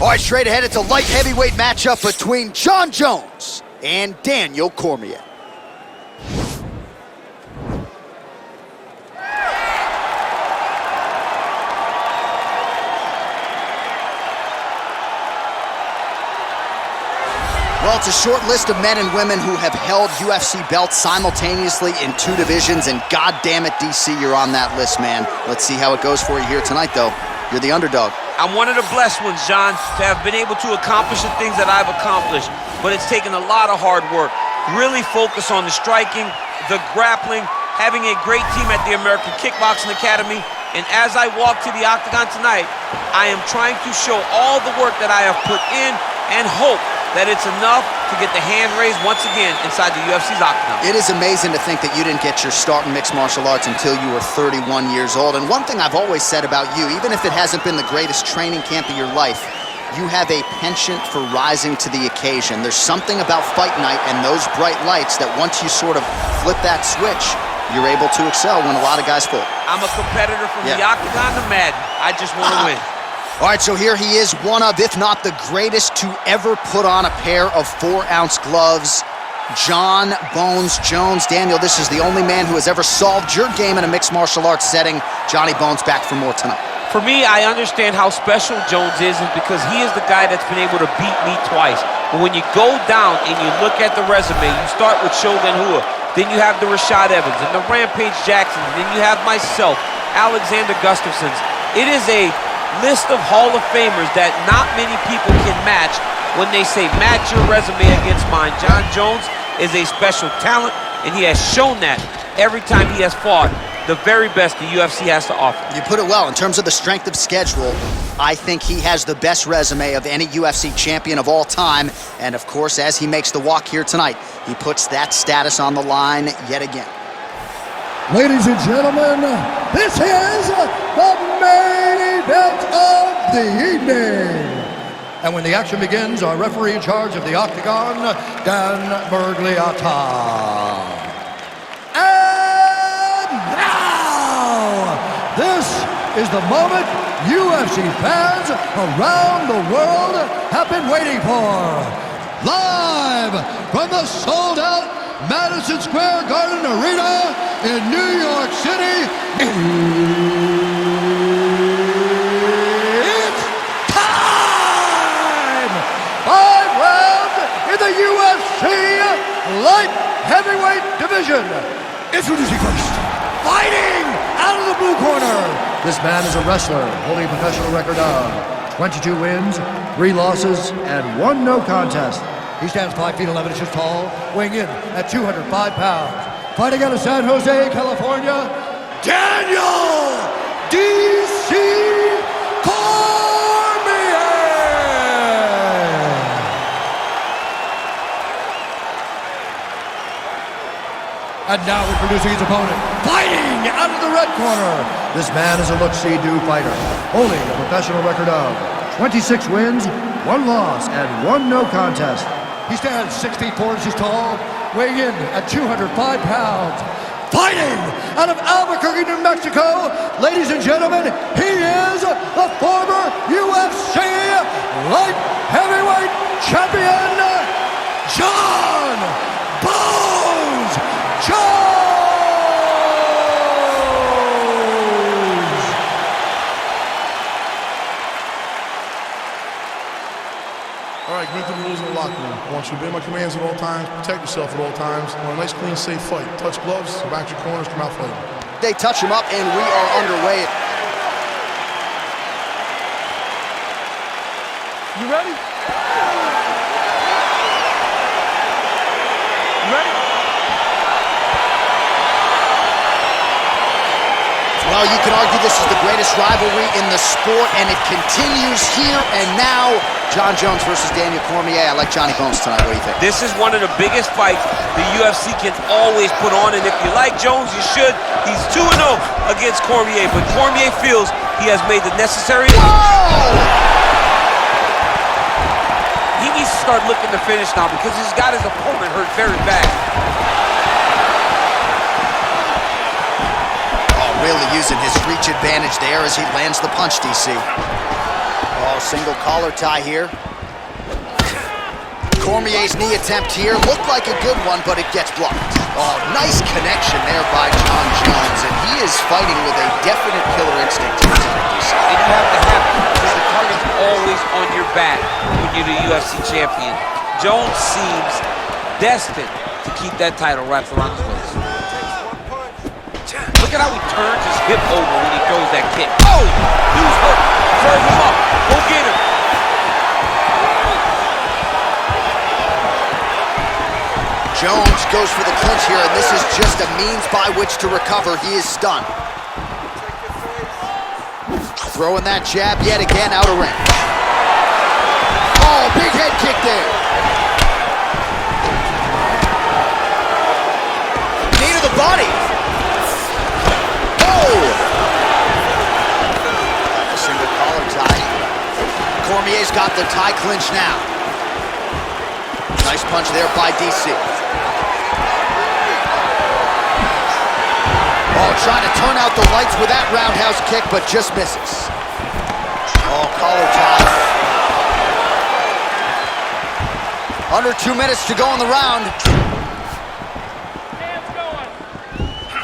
All right, straight ahead, it's a light heavyweight matchup between Jon Jones and Daniel Cormier. Well, it's a short list of men and women who have held UFC belts simultaneously in 2 divisions, and goddamn it, DC, you're on that list, man. Let's see how it goes for you here tonight, though. You're the underdog. I'm one of the blessed ones, John, to have been able to accomplish the things that I've accomplished, but it's taken a lot of hard work. Really focus on the striking, the grappling, having a great team at the American Kickboxing Academy, and as I walk to the octagon tonight, I am trying to show all the work that I have put in and hope that it's enough to get the hand raised once again inside the UFC's octagon. It is amazing to think that you didn't get your start in mixed martial arts until you were 31 years old. And one thing I've always said about you, even if it hasn't been the greatest training camp of your life, you have a penchant for rising to the occasion. There's something about fight night and those bright lights that once you sort of flip that switch, you're able to excel when a lot of guys fold. I'm a competitor from the octagon to Madden. I just want to win. All right, so here he is, one of, if not the greatest to ever put on a pair of 4-ounce gloves, Jon Bones Jones. Daniel, this is the only man who has ever solved your game in a mixed martial arts setting. Johnny Bones back for more tonight. For me, I understand how special Jones is because he is the guy that's been able to beat me twice. But when you go down and you look at the resume, you start with Shogun Rua, then you have the Rashad Evans and the Rampage Jacksons, then you have myself, Alexander Gustafsson. It is a list of Hall of Famers that not many people can match when they say match your resume against mine. Jon Jones is a special talent, and he has shown that every time he has fought the very best the UFC has to offer. You put it well. In terms of the strength of schedule, I think he has the best resume of any UFC champion of all time. And of course, as he makes the walk here tonight, he puts that status on the line yet again. Ladies and gentlemen, this is the main event of the evening. And when the action begins, our referee in charge of the octagon, Dan Bergliata. And now, this is the moment UFC fans around the world have been waiting for. Live from the sold-out Madison Square Garden Arena in New York City, it's time! 5 rounds in the UFC light heavyweight division. Introducing first, fighting out of the blue corner. This man is a wrestler holding a professional record of 22 wins, 3 losses, and 1 no contest. He stands 5 feet 11 inches tall, weighing in at 205 pounds. Fighting out of San Jose, California, Daniel D.C. Cormier! And now introducing his opponent, fighting out of the red corner. This man is a look-see-do fighter, holding a professional record of 26 wins, 1 loss, and 1 no contest. He stands 6 feet 4 inches tall, weighing in at 205 pounds. Fighting out of Albuquerque, New Mexico, ladies and gentlemen, he is the former UFC light heavyweight champion, Jon Bones Jones! All right, get the rules in the locker room. I want you to obey my commands at all times, protect yourself at all times. I want a nice, clean, safe fight. Touch gloves, back your corners, come out fighting. They touch him up, and we are underway. You ready? You ready? Well, you can argue this is the greatest rivalry in the sport, and it continues here and now. Jon Jones versus Daniel Cormier. I like Johnny Bones tonight. What do you think? This is one of the biggest fights the UFC can always put on, and if you like Jones, you should. He's 2-0 against Cormier, but Cormier feels he has made the necessary... He needs to start looking to finish now because he's got his opponent hurt very bad. Really using his reach advantage there as he lands the punch, DC. Oh, Oh, single collar tie here. Cormier's knee attempt here looked like a good one, but it gets blocked. Oh, nice connection there by Jon Jones, and he is fighting with a definite killer instinct here tonight. And you have to have it, because the target's always on your back when you're the UFC champion. Jones seems destined to keep that title wrapped around his waist. Look at how he turns his hip over when he throws that kick. Oh! News hook! Serve him up! Go get him! Jones goes for the clinch here, and this is just a means by which to recover. He is stunned. Throwing that jab yet again out of range. Oh, big head kick there. Knee to the body. Oh! A single collar tie. Cormier's got the tie clinch now. Nice punch there by DC. Oh, trying to turn out the lights with that roundhouse kick, but just misses. Oh, collar tie. Under 2 minutes to go in the round.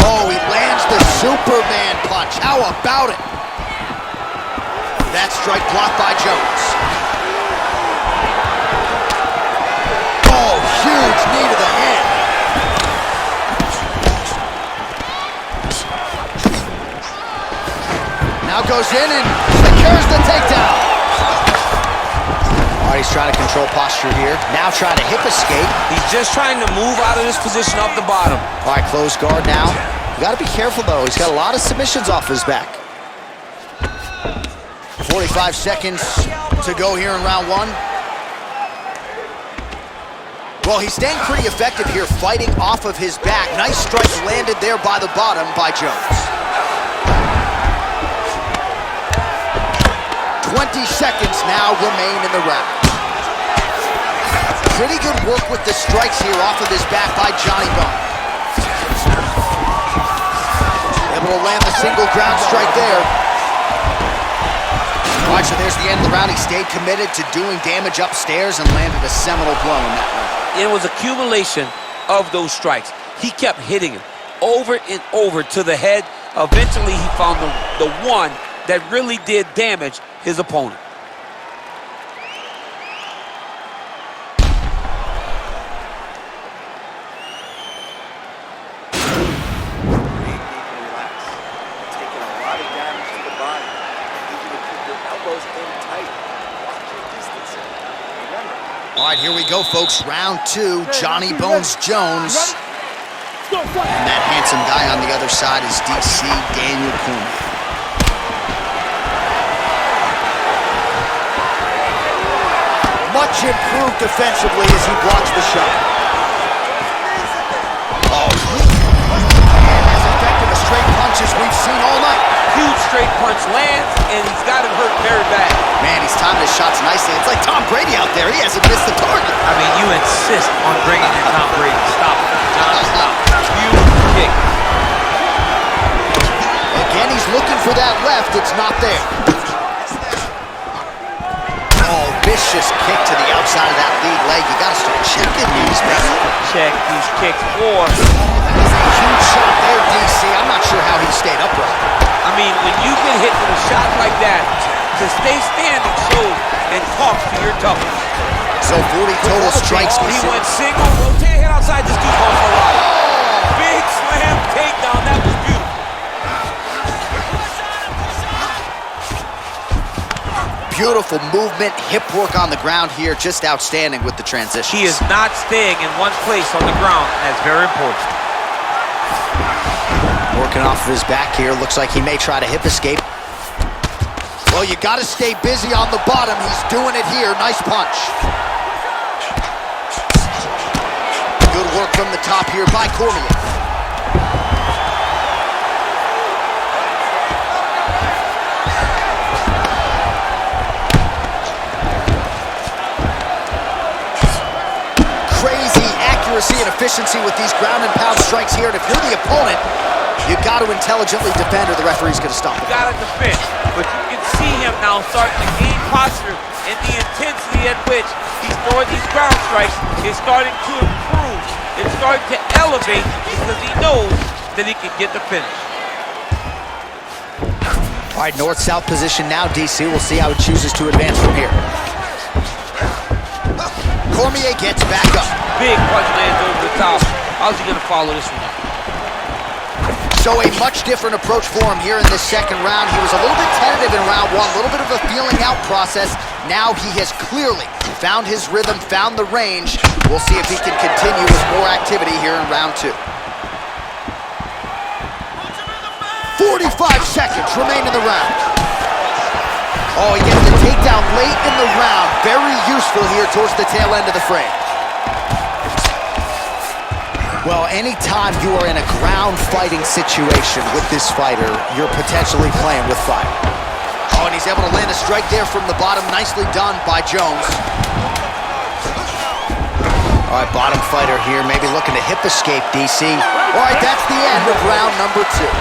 Oh, he lands the Superman punch. How about it? That strike blocked by Jones. Oh, huge knee to the head. Now goes in and secures the takedown. All right, he's trying to control posture here. Now trying to hip escape. He's just trying to move out of this position off the bottom. All right, close guard now. You got to be careful, though. He's got a lot of submissions off his back. 45 seconds to go here in round one. Well, he's staying pretty effective here, fighting off of his back. Nice strike landed there by the bottom by Jones. 20 seconds now remain in the round. Pretty good work with the strikes here off of his back by Johnny Bone. Able to land the single ground strike there. All right, so there's the end of the round. He stayed committed to doing damage upstairs and landed a seminal blow in that round. It was accumulation of those strikes. He kept hitting him over and over to the head. Eventually, he found the one that really did damage his opponent. All right, here we go, folks. Round two, Johnny Bones Jones. And that handsome guy on the other side is DC Daniel Cormier. Much improved defensively as he blocks the shot. Oh, and as effective a straight punch as we've seen all night. Huge straight punch lands, and he's got him hurt very bad. Man, he's timing his shots nicely. It's like Tom Brady out there. He hasn't missed the target. I mean, you insist on bringing in Tom Brady. Stop it. John, stop. Huge kick. Again, he's looking for that left. It's not there. Oh, vicious kick to the outside of that lead leg. You got to start checking these, man. Check these kicks. Or That is a huge shot there, DC. I'm not sure how he stayed upright. I mean, when you get hit with a shot like that, to stay standing shows and talks to your toughness. So 40 total strikes. He went single, rotate, head outside, this dude's going for a ride. Big slam takedown, that was beautiful. Beautiful movement, hip work on the ground here, just outstanding with the transition. He is not staying in one place on the ground, and that's very important. Working off of his back here, looks like he may try to hip escape. Well, you got to stay busy on the bottom. He's doing it here. Nice punch. Good work from the top here by Cormier. Crazy accuracy and efficiency with these ground and pound strikes here. And if you're the opponent, you got to intelligently defend or the referee's going to stop it. You got to defend, but you can see him now starting to gain posture, and the intensity at which he's throwing these ground strikes is starting to improve. It's starting to elevate because he knows that he can get the finish. All right, north-south position now, DC. We'll see how he chooses to advance from here. Cormier gets back up. Big punch lands over the top. How's he gonna follow this one up? So a much different approach for him here in this second round. He was a little bit tentative in round one, a little bit of a feeling out process. Now he has clearly found his rhythm, found the range. We'll see if he can continue with more activity here in round two. 45 seconds remain in the round. Oh, he gets the takedown late in the round. Very useful here towards the tail end of the frame. Well, anytime you are in a ground fighting situation with this fighter, you're potentially playing with fire. Oh, and he's able to land a strike there from the bottom. Nicely done by Jones. All right, bottom fighter here, maybe looking to hip escape, DC. All right, that's the end of round number two.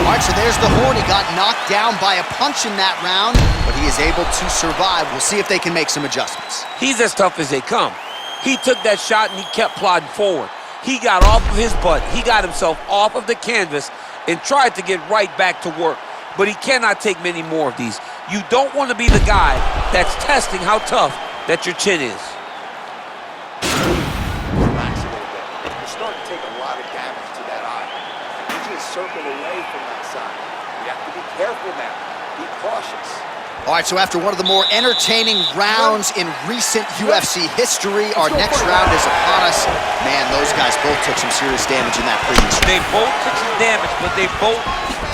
All right, so there's the horn. He got knocked down by a punch in that round, but he is able to survive. We'll see if they can make some adjustments. He's as tough as they come. He took that shot and he kept plodding forward. He got off of his butt. He got himself off of the canvas and tried to get right back to work. But he cannot take many more of these. You don't want to be the guy that's testing how tough that your chin is. Relax a little bit. You're starting to take a lot of damage to that eye. You just circle away from that side. You have to be careful now. Be cautious. All right, so after one of the more entertaining rounds in recent UFC history, our next round is upon us. Man, those guys both took some serious damage in that previous round. They both took some damage, but they both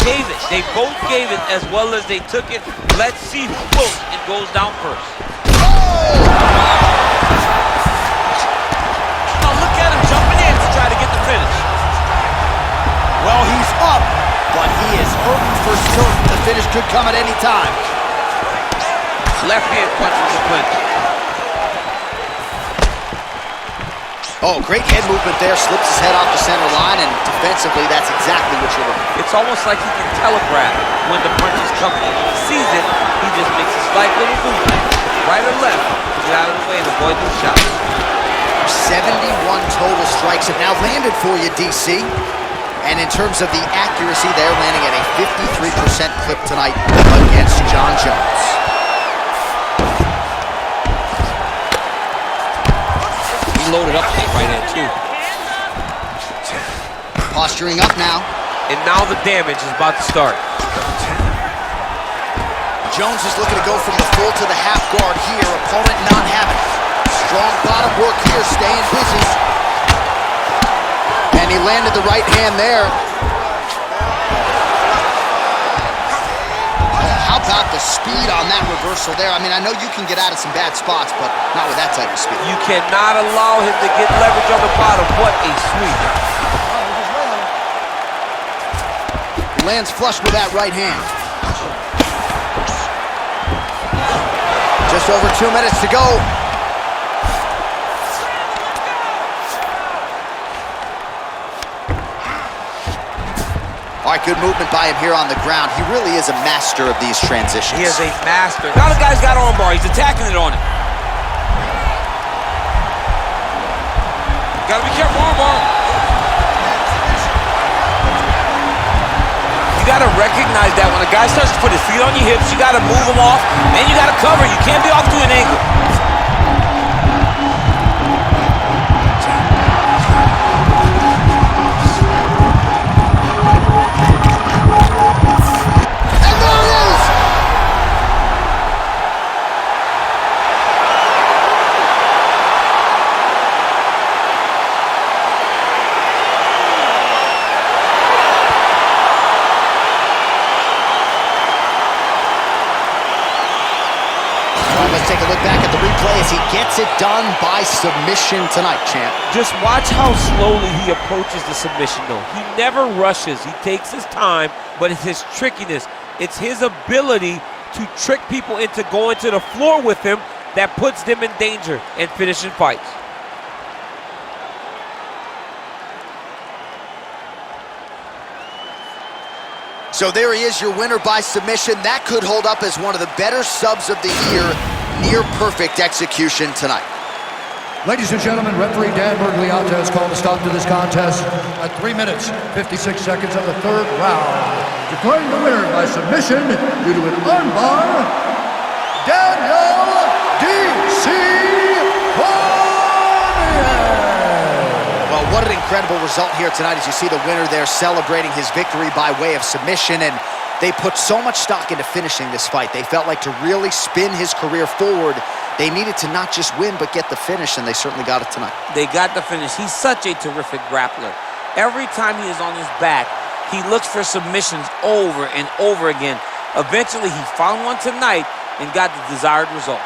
gave it. They both gave it as well as they took it. Let's see who floats and goes down first. Now look at him jumping in to try to get the finish. Well, he's up, but he is hurting for certain. The finish could come at any time. Left hand punches the clinch. Oh, great head movement there. Slips his head off the center line, and defensively, that's exactly what you're looking for. It's almost like he can telegraph when the punch is coming. When he sees it, he just makes a slight little movement, right or left, to get out of the way and avoid those shots. 71 total strikes have now landed for you, DC. And in terms of the accuracy, they're landing at a 53% clip tonight against Jon Jones. Loaded up that right hand too. Posturing up now. And now the damage is about to start. Jones is looking to go from the full to the half guard here. Opponent not having it. Strong bottom work here, staying busy. And he landed the right hand there. How about the speed on that reversal there? I mean, I know you can get out of some bad spots, but not with that type of speed. You cannot allow him to get leverage on the bottom. What a sweep. Lands flush with that right hand. Just over 2 minutes to go. All right, good movement by him here on the ground. He really is a master of these transitions. He is a master. Now the guy's got armbar. He's attacking it on him. Gotta be careful, armbar. You gotta recognize that when a guy starts to put his feet on your hips, you gotta move him off, and you gotta cover. You can't be off to an angle. Take a look back at the replay as he gets it done by submission tonight, champ. Just watch how slowly he approaches the submission, though. He never rushes. He takes his time, but it's his trickiness. It's his ability to trick people into going to the floor with him that puts them in danger and finishing fights. So there he is, your winner by submission. That could hold up as one of the better subs of the year. Near perfect execution tonight. Ladies and gentlemen, referee Dan Bergliata has called a stop to this contest at 3 minutes, 56 seconds of the third round, declaring the winner by submission due to an armbar, Daniel D.C. Cormier. Well, what an incredible result here tonight as you see the winner there celebrating his victory by way of submission, and they put so much stock into finishing this fight. They felt like to really spin his career forward, they needed to not just win, but get the finish, and they certainly got it tonight. They got the finish. He's such a terrific grappler. Every time he is on his back, he looks for submissions over and over again. Eventually, he found one tonight and got the desired result.